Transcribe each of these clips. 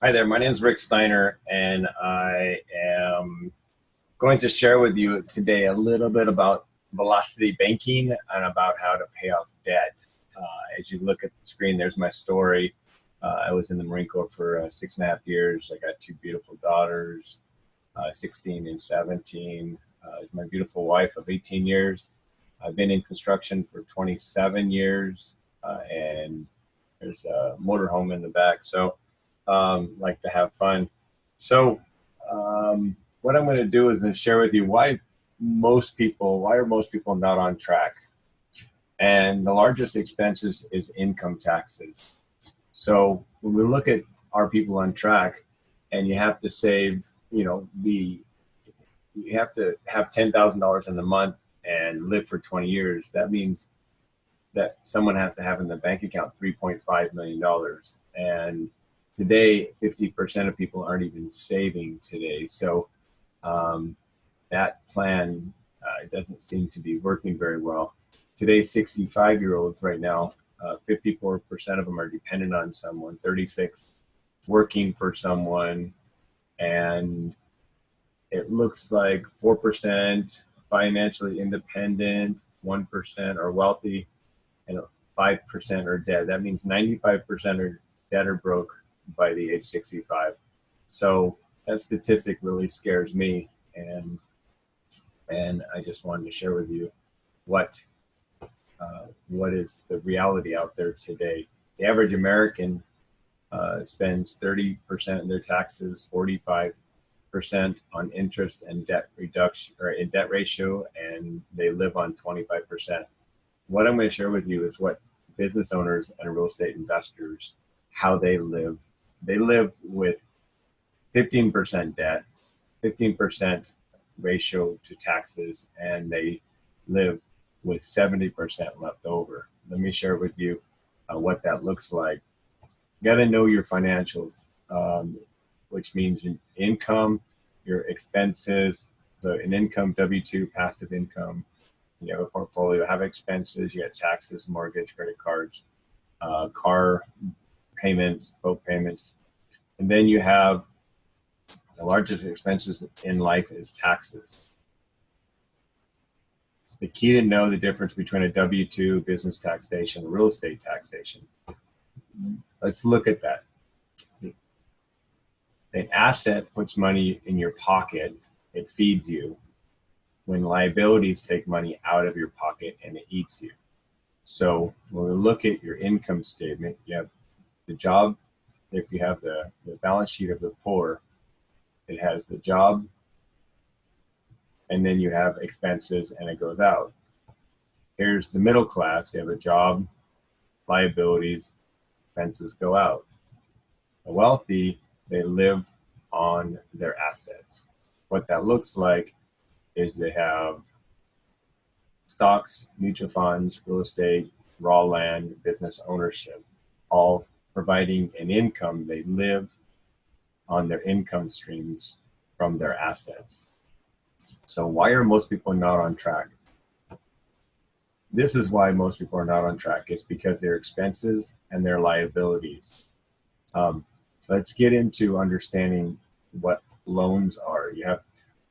Hi there, my name is Rick Steiner, and I am going to share with you today a little bit about velocity banking and about how to pay off debt. As you look at the screen, there's my story. I was in the Marine Corps for 6.5 years. I got two beautiful daughters, 16 and 17. My beautiful wife of 18 years. I've been in construction for 27 years, and there's a motorhome in the back. So like to have fun. So what I'm going to do is share with you why are most people not on track? And the largest expenses is income taxes. So when we look at our people on track, and you have to save, you have to have $10,000 in a month and live for 20 years. That means that someone has to have in the bank account $3.5 million. And today, 50% of people aren't even saving today. So that plan doesn't seem to be working very well. Today's 65-year-olds right now, 54% of them are dependent on someone, 36 working for someone, and it looks like 4% financially independent, 1% are wealthy, and 5% are dead. That means 95% are dead or broke by the age 65. So that statistic really scares me, and I just wanted to share with you what is the reality out there today. The average American spends 30% of their taxes, 45% on interest and debt reduction or in debt ratio, and they live on 25%. What I'm going to share with you is what business owners and real estate investors, how they live. They live with 15% debt, 15% ratio to taxes, and they live with 70% left over. Let me share with you what that looks like. You got to know your financials, which means your income, your expenses, so an income, W-2, passive income. You have a portfolio, have expenses, you got taxes, mortgage, credit cards, car payments, boat payments. And then you have the largest expenses in life is taxes. It's the key to know the difference between a W-2, business taxation, real estate taxation. Let's look at that. An asset puts money in your pocket, it feeds you. When liabilities take money out of your pocket and it eats you. So when we look at your income statement, you have the job. If you have the balance sheet of the poor, it has the job, and then you have expenses, and it goes out. Here's the middle class. You have a job, liabilities, expenses go out. The wealthy, they live on their assets. What that looks like is they have stocks, mutual funds, real estate, raw land, business ownership, all providing an income. They live on their income streams from their assets. So why are most people not on track? This is why most people are not on track. It's because their expenses and their liabilities. Let's get into understanding what loans are. You have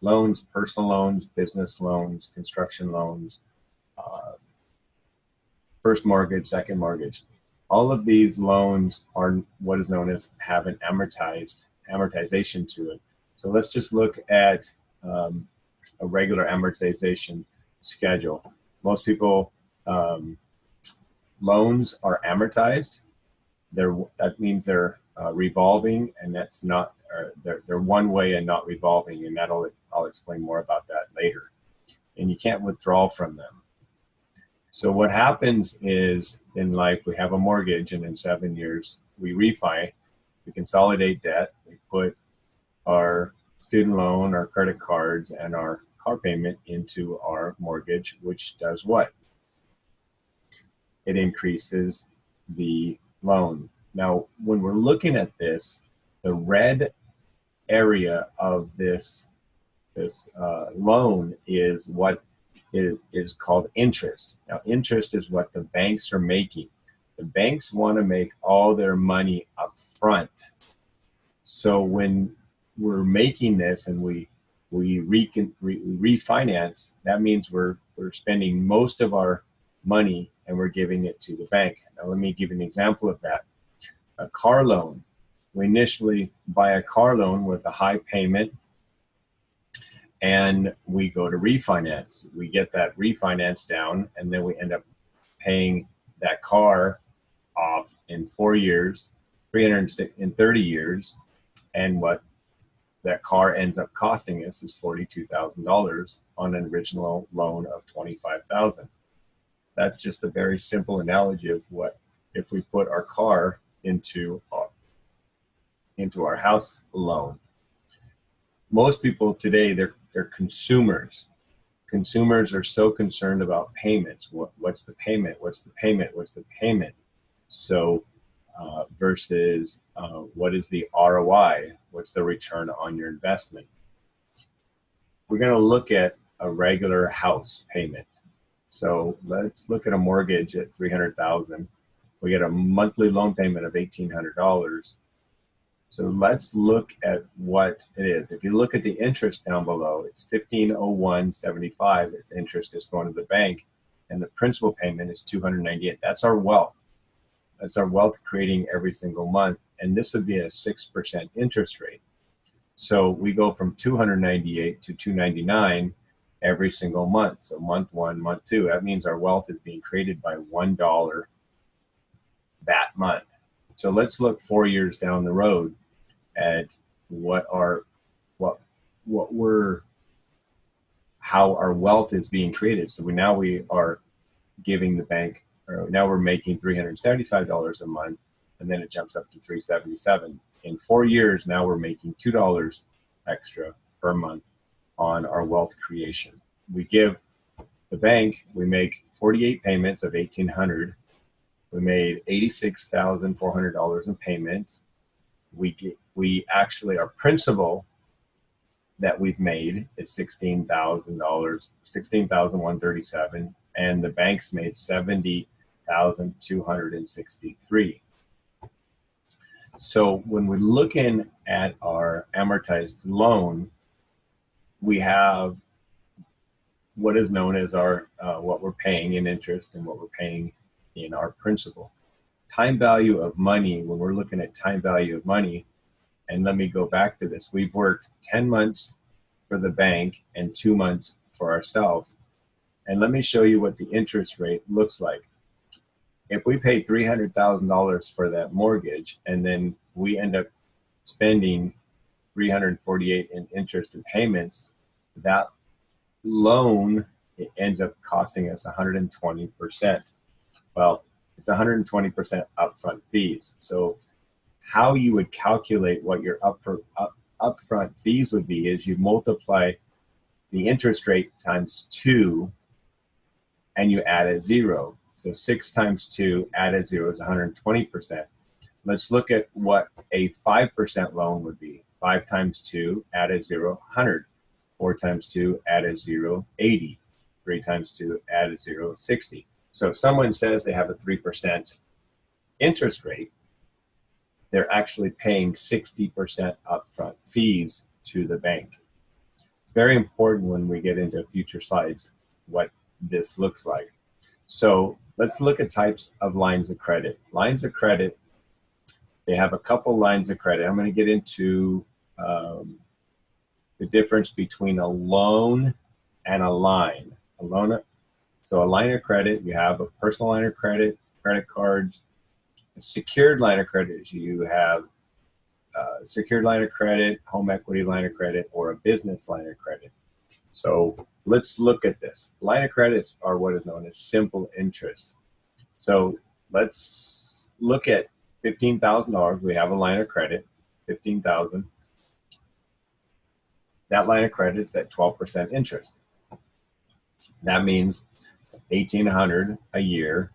loans, personal loans, business loans, construction loans, first mortgage, second mortgage. All of these loans are what is known as have an amortization to it. So let's just look at a regular amortization schedule. Most people, loans are amortized. That means they're revolving, and that's not, they're one way and not revolving, and I'll explain more about that later. And you can't withdraw from them. So what happens is in life, we have a mortgage, and in 7 years, we refi, we consolidate debt, we put our student loan, our credit cards, and our car payment into our mortgage, which does what? It increases the loan. Now, when we're looking at this, the red area of this loan is what is called interest. Now, interest is what the banks are making. The banks want to make all their money up front. So when we're making this and we refinance, that means we're spending most of our money and we're giving it to the bank. Now let me give you an example of that. A car loan. We initially buy a car loan with a high payment and we go to refinance. We get that refinance down and then we end up paying that car off in 4 years, 330 years, and what that car ends up costing us is $42,000 on an original loan of $25,000. That's just a very simple analogy of what if we put our car into our house loan. Most people today, they're consumers. Consumers are so concerned about payments. What's the payment? What's the payment? What's the payment? So versus what is the ROI? What's the return on your investment? We're going to look at a regular house payment. So let's look at a mortgage at $300,000. We get a monthly loan payment of $1,800. So let's look at what it is. If you look at the interest down below, it's $1,501.75. Its interest is going to the bank, and the principal payment is $298. That's our wealth. That's our wealth creating every single month, and this would be a 6% interest rate. So we go from $298 to $299 every single month. So month one, month two, that means our wealth is being created by $1 that month. So let's look 4 years down the road at how our wealth is being created. So we are giving the bank, or now we're making $375 a month, and then it jumps up to $377. In 4 years, now we're making $2 extra per month on our wealth creation. We give the bank, we make 48 payments of $1,800. We made $86,400 in payments. We actually, our principal that we've made is $16,000, $16,137, and the bank's made $70,263. So when we're looking at our amortized loan, we have what is known as our what we're paying in interest and what we're paying in our principal. Time value of money, when we're looking at time value of money, and let me go back to this, we've worked 10 months for the bank and 2 months for ourselves. And let me show you what the interest rate looks like. If we pay $300,000 for that mortgage and then we end up spending $348 in interest and payments, that loan, it ends up costing us 120%. Well, it's 120% upfront fees. So how you would calculate what your upfront fees would be is you multiply the interest rate times 2 and you add a 0. So 6 times 2 added 0 is 120%. Let's look at what a 5% loan would be. 5 times 2 added 0, 100. 4 times 2 added 0, 80. 3 times 2 added 0, 60. So if someone says they have a 3% interest rate, they're actually paying 60% upfront fees to the bank. It's very important when we get into future slides what this looks like. So let's look at types of lines of credit. Lines of credit, they have a couple lines of credit. I'm going to get into the difference between a loan and a line. So a line of credit, you have a personal line of credit, credit cards. A secured line of credit, you have a secured line of credit, home equity line of credit, or a business line of credit. So let's look at this. Line of credits are what is known as simple interest. So let's look at $15,000. We have a line of credit, $15,000. That line of credit is at 12% interest. That means $1,800 a year.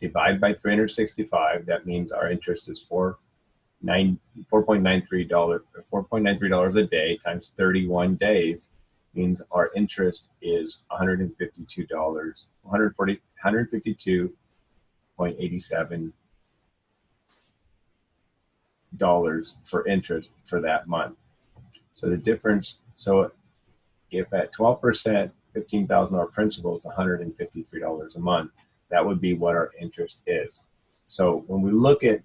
Divide by 365. That means our interest is $4.93 a day times 31 days. Means our interest is $152.87 for interest for that month. So the difference, so if at 12%, $15,000 principal is $153 a month, that would be what our interest is. So when we look at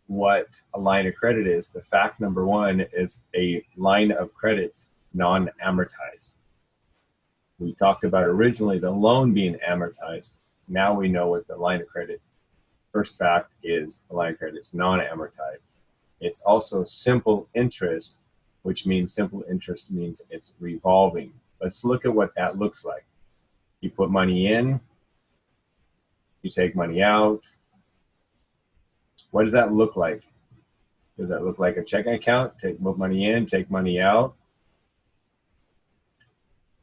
what a line of credit is, the fact number one is a line of credit non-amortized. We talked about originally the loan being amortized. Now we know what the line of credit, first fact, is a line of credit. It's non-amortized. It's also simple interest, which means simple interest means it's revolving. Let's look at what that looks like. You put money in, you take money out. What does that look like? Does that look like a checking account? Put money in, take money out.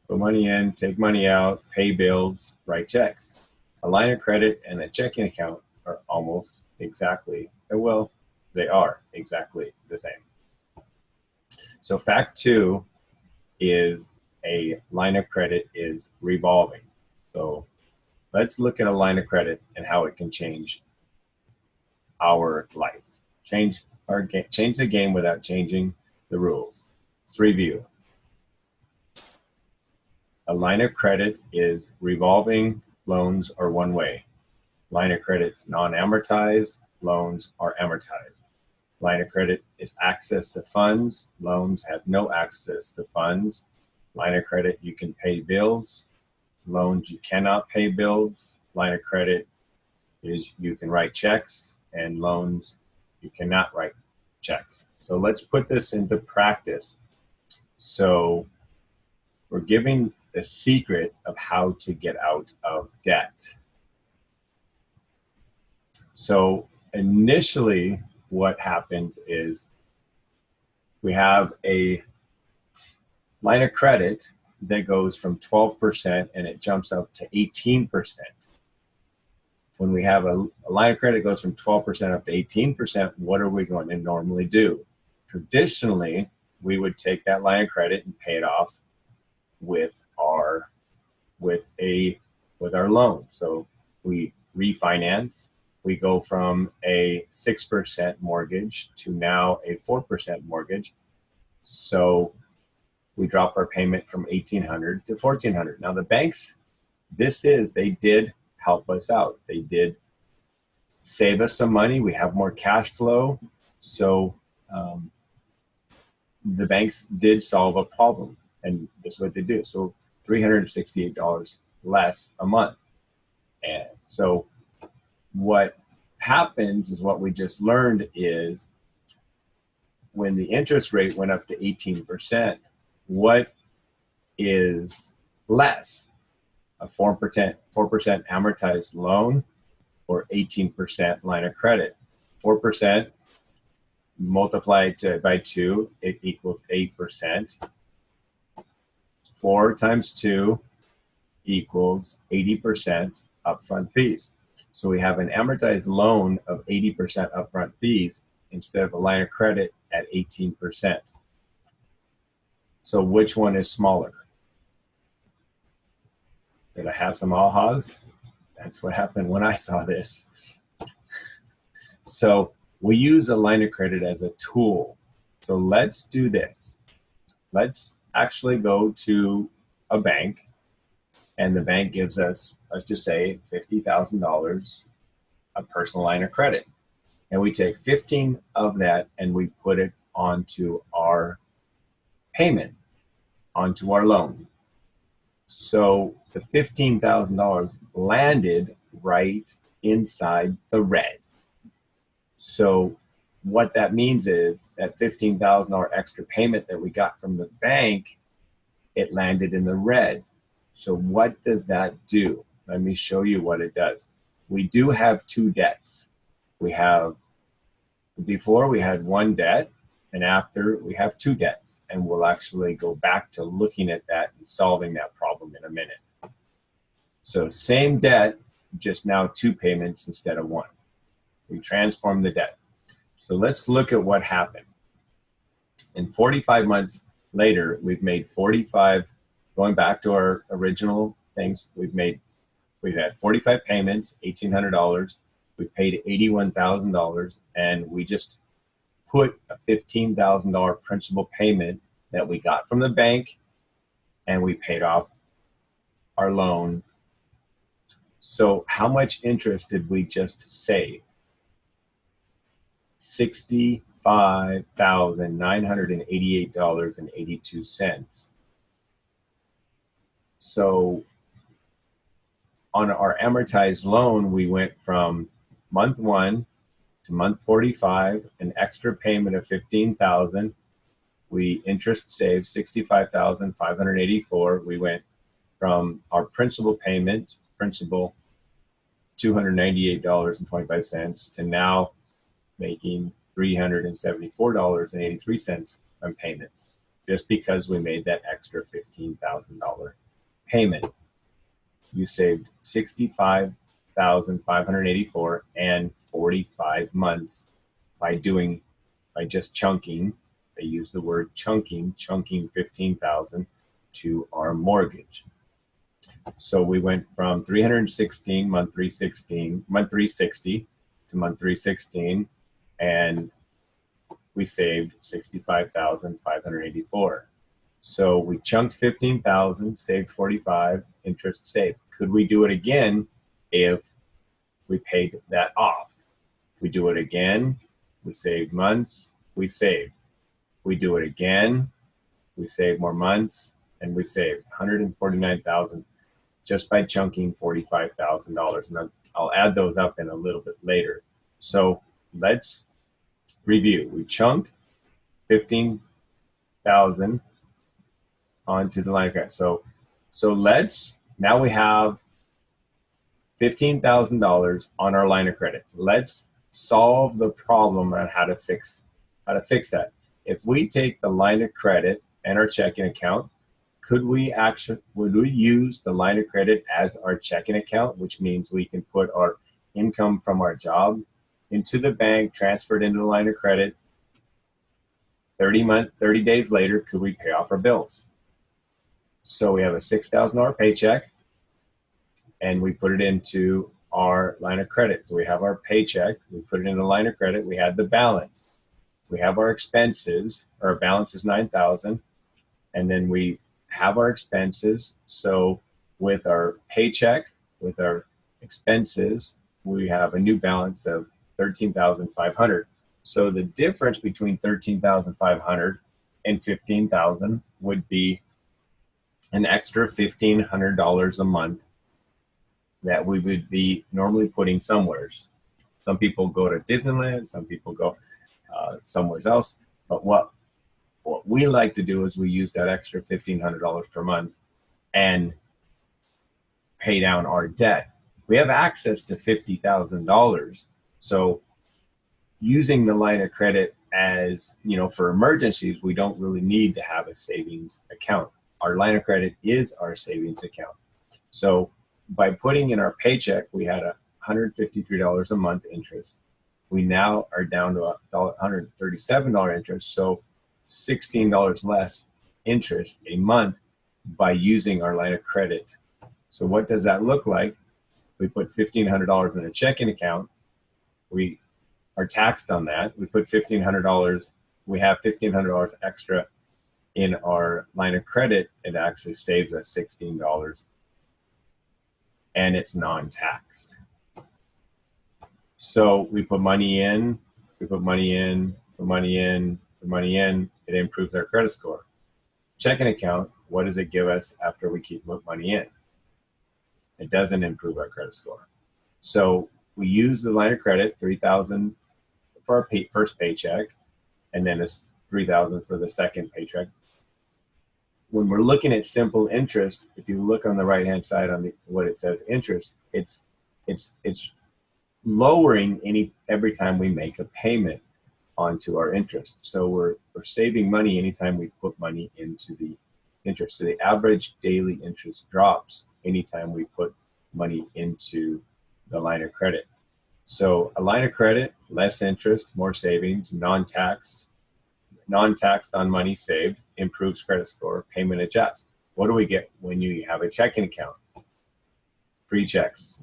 Put money in, take money out, pay bills, write checks. A line of credit and a checking account are almost exactly, well, they are exactly the same. So fact two is a line of credit is revolving. So let's look at a line of credit and how it can change our life. Change the game without changing the rules. Let's review. A line of credit is revolving, loans are one way. Line of credit's non-amortized, loans are amortized. Line of credit is access to funds, loans have no access to funds. Line of credit, you can pay bills. Loans, you cannot pay bills. Line of credit is you can write checks, and loans, you cannot write checks. So let's put this into practice. So we're giving the secret of how to get out of debt. So initially, what happens is we have a line of credit that goes from 12% and it jumps up to 18%. When we have a line of credit goes from 12% up to 18%, what are we going to normally do? Traditionally, we would take that line of credit and pay it off with our loan. So we refinance. We go from a 6% mortgage to now a 4% mortgage. So we drop our payment from $1,800 to $1,400. Now the banks, they did help us out. They did save us some money. We have more cash flow. So the banks did solve a problem, and this is what they do. So $368 less a month. And so what happens is what we just learned is when the interest rate went up to 18%, what is less? A 4% amortized loan or 18% line of credit? 4% multiplied by 2, it equals 8%. 4 times 2 equals 80% upfront fees. So we have an amortized loan of 80% upfront fees instead of a line of credit at 18%. So which one is smaller? Did I have some ahas? That's what happened when I saw this. So we use a line of credit as a tool. So let's do this. Let's actually go to a bank, and the bank gives us, let's just say, $50,000, a personal line of credit. And we take 15 of that and we put it onto our payment, onto our loan. So the $15,000 landed right inside the red. So what that means is that $15,000 extra payment that we got from the bank, it landed in the red. So what does that do? Let me show you what it does. We do have two debts. Before we had one debt, and after we have two debts. And we'll actually go back to looking at that and solving that problem in a minute. So same debt, just now two payments instead of one. We transform the debt. So let's look at what happened. In 45 months later, we've made 45, going back to our original things, we've had 45 payments, $1,800. We paid $81,000, and we just put a $15,000 principal payment that we got from the bank, and we paid off our loan. So how much interest did we just save? $65,988.82. So on our amortized loan, we went from month 1 to month 45, an extra payment of $15,000. We interest saved $65,584. We went from our principal payment, $298.25, to now making $374.83 on payments, just because we made that extra $15,000 payment. You saved $65,584 and 45 months by just chunking. They use the word chunking $15,000 to our mortgage. So we went from 316 month 360 to month 316, and we saved $65,584. So we chunked 15,000, saved 45, interest saved. Could we do it again if we paid that off? We do it again, we save months, we save. We do it again, we save more months, and we save $149,000 just by chunking $45,000. And I'll add those up in a little bit later. So let's review. We chunked 15,000 onto the line of credit. So now we have $15,000 on our line of credit. Let's solve the problem on how to fix that. If we take the line of credit and our checking account, would we use the line of credit as our checking account, which means we can put our income from our job into the bank, transferred into the line of credit? 30 days later, could we pay off our bills? So we have a $6,000 paycheck, and we put it into our line of credit. So we have our paycheck, we put it in the line of credit, we had the balance. We have our expenses, our balance is $9,000, and then we have our expenses. So with our paycheck, with our expenses, we have a new balance of $13,500. So the difference between $13,500 and $15,000 would be an extra $1,500 a month that we would be normally putting somewhere. Some people go to Disneyland, some people go somewhere else. But what we like to do is we use that extra $1,500 per month and pay down our debt. We have access to $50,000. So using the line of credit as, for emergencies, we don't really need to have a savings account. Our line of credit is our savings account. So by putting in our paycheck, we had $153 a month interest. We now are down to $137 interest, so $16 less interest a month by using our line of credit. So what does that look like? We put $1,500 in a checking account. We are taxed on that. We put $1,500. We have $1,500 extra in our line of credit. It actually saves us $16, and it's non-taxed. So we put money in, it improves our credit score. Checking account, what does it give us after we keep money in? It doesn't improve our credit score. So we use the line of credit, $3,000 for our first paycheck, and then it's $3,000 for the second paycheck. When we're looking at simple interest, if you look on the right-hand side on what it says interest, it's lowering every time we make a payment onto our interest. So we're saving money anytime we put money into the interest. So the average daily interest drops anytime we put money into the line of credit. So a line of credit, less interest, more savings, non-taxed on money saved, improves credit score, payment adjusts. What do we get when you have a checking account? Free checks,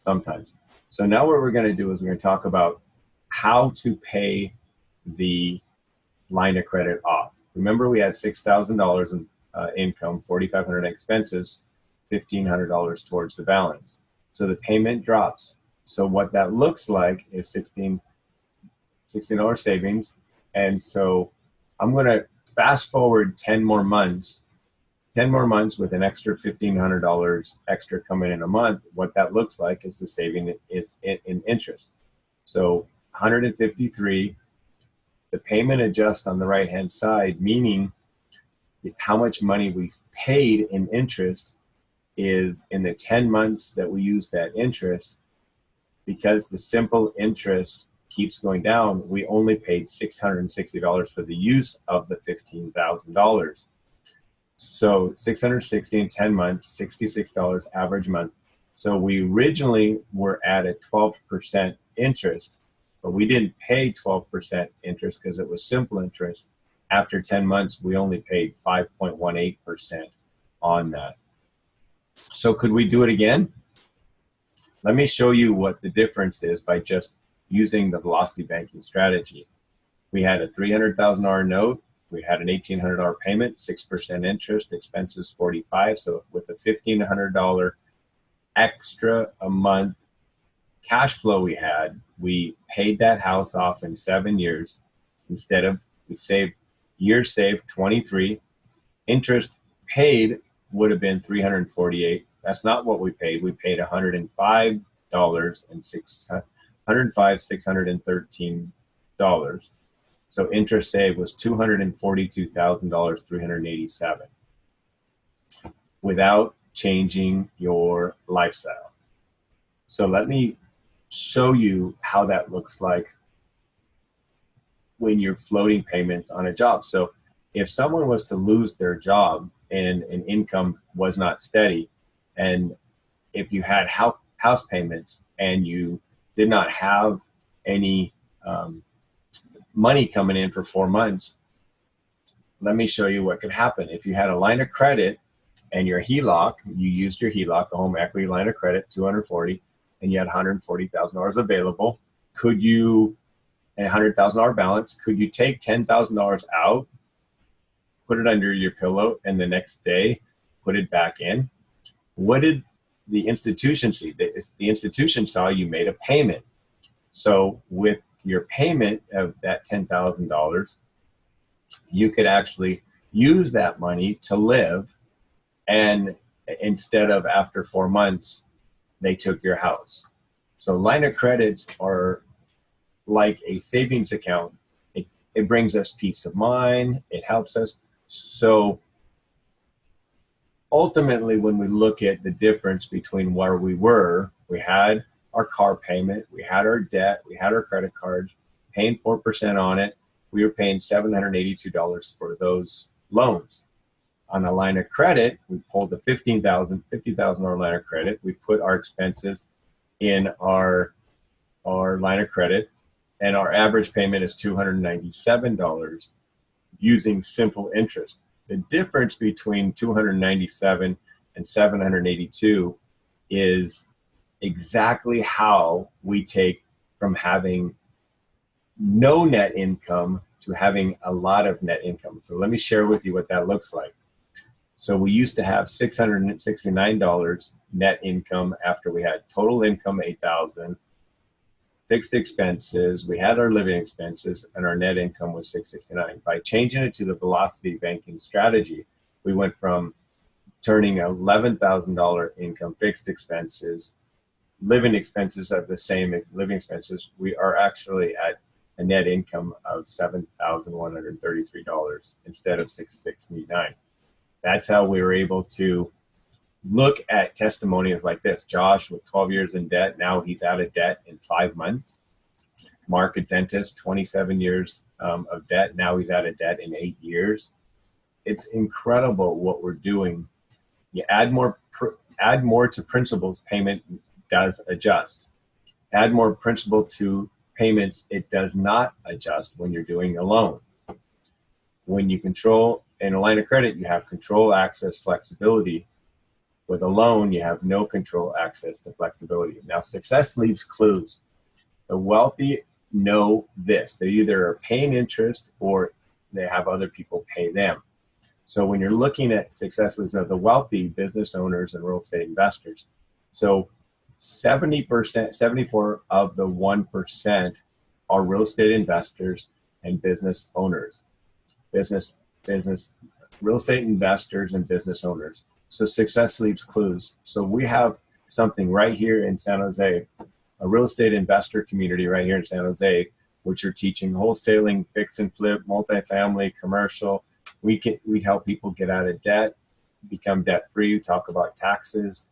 sometimes. So now what we're going to do is we're going to talk about how to pay the line of credit off. Remember, we had $6,000 in income, $4,500 in expenses, $1,500 towards the balance. So the payment drops. So what that looks like is $16 savings. And so I'm going to fast forward 10 more months with an extra $1,500 extra coming in a month. What that looks like is the saving is in interest. So 153, the payment adjusts on the right-hand side, meaning how much money we paid in interest is in the 10 months that we use that interest. Because the simple interest keeps going down, we only paid $660 for the use of the $15,000. So $660 in 10 months, $66 average month. So we originally were at a 12% interest, but we didn't pay 12% interest because it was simple interest. After 10 months, we only paid 5.18% on that. So could we do it again? Let me show you what the difference is by just using the velocity banking strategy. We had a $300,000 note. We had an $1,800 payment, 6% interest, expenses $45. So with a $1,500 extra a month cash flow we paid that house off in 7 years. Instead of, years saved 23. Interest paid would have been $348. That's not what we paid. We paid $105,613. So interest saved was $242,387 without changing your lifestyle. So let me show you how that looks like when you're floating payments on a job. So if someone was to lose their job and an income was not steady, and if you had house payments and you did not have any money coming in for 4 months, let me show you what could happen. If you had a line of credit and your HELOC, you used your HELOC, a home equity line of credit, $240, and you had $140,000 available, could you, and $100,000 balance, could you take $10,000 out, put it under your pillow, and the next day put it back in? What did the institution see? The institution saw you made a payment. So with your payment of that $10,000, you could actually use that money to live, and instead of after 4 months, they took your house. So line of credits are like a savings account. It brings us peace of mind. It helps us. So ultimately, when we look at the difference between where we were, we had our car payment, we had our debt, we had our credit cards, paying 4% on it. We were paying $782 for those loans. On a line of credit, we pulled the $50,000 line of credit. We put our expenses in our line of credit, and our average payment is $297 using simple interest. The difference between $297 and $782 is exactly how we take from having no net income to having a lot of net income. So let me share with you what that looks like. So we used to have $669 net income after we had total income $8,000, fixed expenses, we had our living expenses, and our net income was $669. By changing it to the velocity banking strategy, we went from turning $11,000 income, fixed expenses, living expenses are the same living expenses. We are actually at a net income of $7,133 instead of $669. That's how we were able to look at testimonials like this. Josh with 12 years in debt, now he's out of debt in 5 months. Mark, a dentist, 27 years of debt, now he's out of debt in 8 years. It's incredible what we're doing. You add more to principals, payment does adjust. Add more principal to payments, it does not adjust when you're doing a loan. When you control in a line of credit, you have control, access, flexibility. With a loan, you have no control, access to flexibility. Now, success leaves clues. The wealthy know this. They either are paying interest or they have other people pay them. So when you're looking at successes of the wealthy business owners and real estate investors, so 70%, 74 of the 1% are real estate investors and business owners. Real estate investors and business owners. So success leaves clues. So we have something right here in San Jose, a real estate investor community right here in San Jose, which are teaching wholesaling, fix and flip, multifamily, commercial. We help people get out of debt, become debt free, talk about taxes,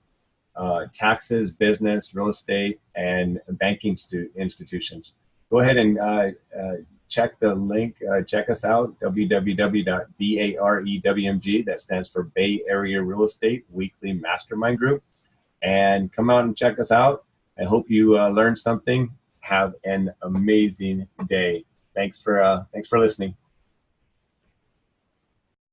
business, real estate, and banking institutions. Go ahead and check the link. Check us out, www.barewmg. That stands for Bay Area Real Estate Weekly Mastermind Group. And come out and check us out. I hope you learned something. Have an amazing day. Thanks for listening.